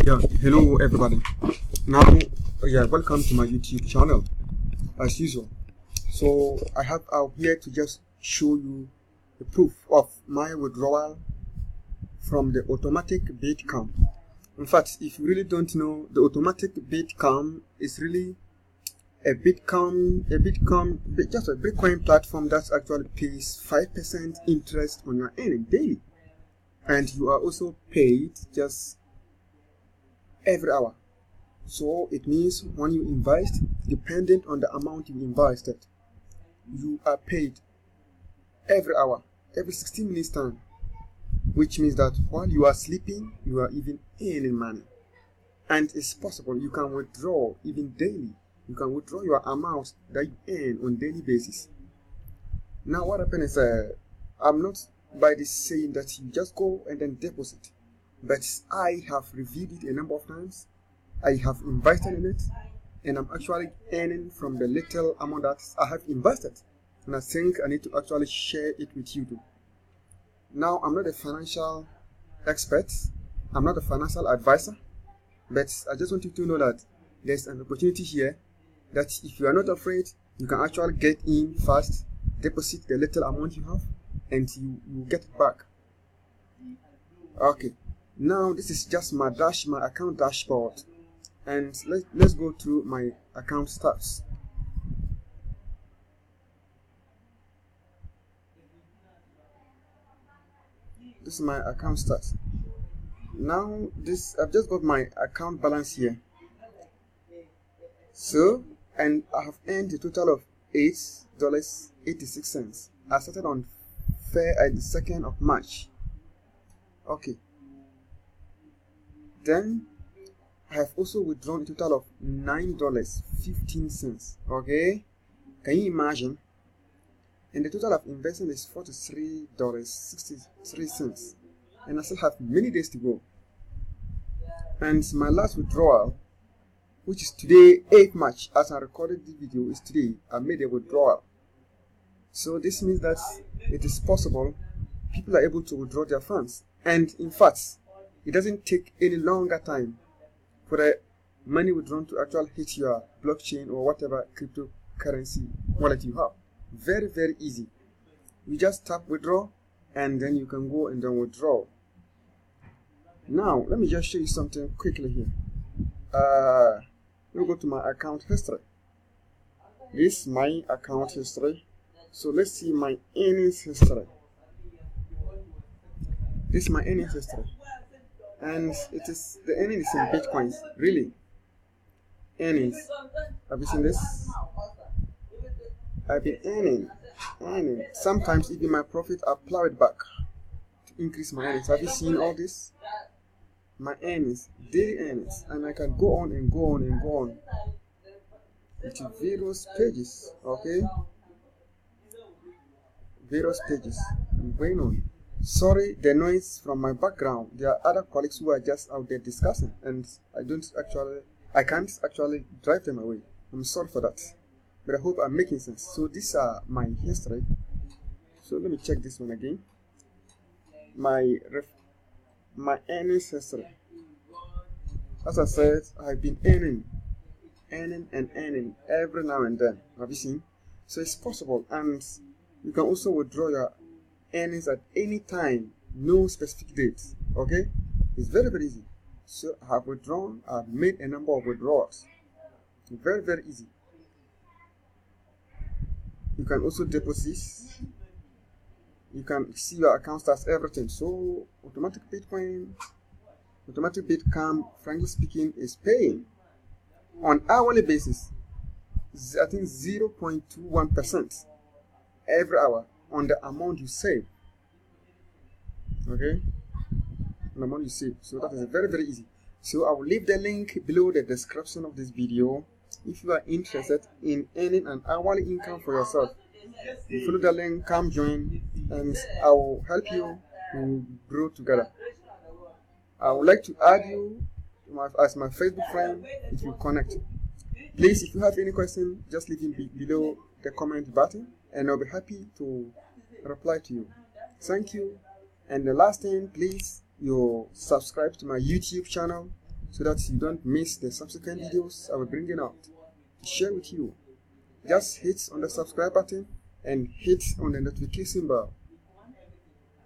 Hello everybody. Now, welcome to my YouTube channel as usual. So I have out here to just show you the proof of my withdrawal from the automatic Bitcome. In fact, if you really don't know, the automatic Bitcome is really just a Bitcoin platform that actually pays 5% interest on your earning daily, and you are also paid just every hour. So it means when you invest, dependent on the amount you invested, you are paid every hour, every 16 minutes time, which means that while you are sleeping, you are even earning money. And it's possible you can withdraw even daily. You can withdraw your amount that you earn on daily basis. Now what happens is, I'm not by this saying that you just go and then deposit, but I have reviewed it a number of times. I have invested in it, and I'm actually earning from the little amount that I have invested. And I think I need to actually share it with you too. Now, I'm not a financial expert, I'm not a financial advisor, but I just want you to know that there's an opportunity here that if you are not afraid, you can actually get in fast, deposit the little amount you have, and you get it back. Okay. Now this is just my account dashboard, and let's go through my account stats. This is my account stats. Now I've just got my account balance here. So, and I have earned a total of $8.86. I started on the 2nd of March. Okay. Then I have also withdrawn a total of $9.15. Okay, can you imagine? And the total of investment is $43.63, and I still have many days to go. And my last withdrawal, which is today, 8th March, as I recorded this video, is today. I made a withdrawal. So this means that it is possible people are able to withdraw their funds, and in fact, it doesn't take any longer time for the money withdrawn to actually hit your blockchain or whatever cryptocurrency wallet you have. Very, very easy. You just tap withdraw, and then you can go and then withdraw. Now, let me just show you something quickly here. Let me go to my account history. This is my account history. So let's see my earnings history. This is my earnings history. And the earning is in Bitcoins, really. Earnings. Have you seen this? I've been earning. Sometimes even my profit, I plow it back to increase my earnings. Have you seen all this? My earnings, daily earnings, and I can go on and go on and go on with various pages. Okay, various pages. I'm going on. Sorry, the noise from my background. There are other colleagues who are just out there discussing, and I can't actually drive them away. I'm sorry for that, but I hope I'm making sense. So these are my history. So let me check this one again. My earnings history. As I said, I've been earning every now and then. Have you seen? So it's possible, and you can also withdraw your earnings at any time, no specific date. Okay, it's very, very easy. So I have withdrawn. I've made a number of withdrawals. Very, very easy. You can also deposit. You can see your account stats, everything. So automatic Bitcome, frankly speaking, is paying on hourly basis, I think 0.21% every hour on the amount you save. Okay, on the amount you save. So that is very, very easy. So I will leave the link below the description of this video if you are interested in earning an hourly income for yourself. You follow the link, come join, and I will help you to grow together. I would like to add you as my Facebook friend if you connect. Please, if you have any question, just leave it below the comment button, and I'll be happy to reply to you. Thank you. And the last thing, please, you subscribe to my YouTube channel so that you don't miss the subsequent videos I will bring out to share with you. Just hit on the subscribe button and hit on the notification bell.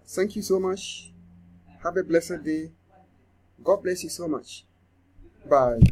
Thank you so much. Have a blessed day. God bless you so much. Bye.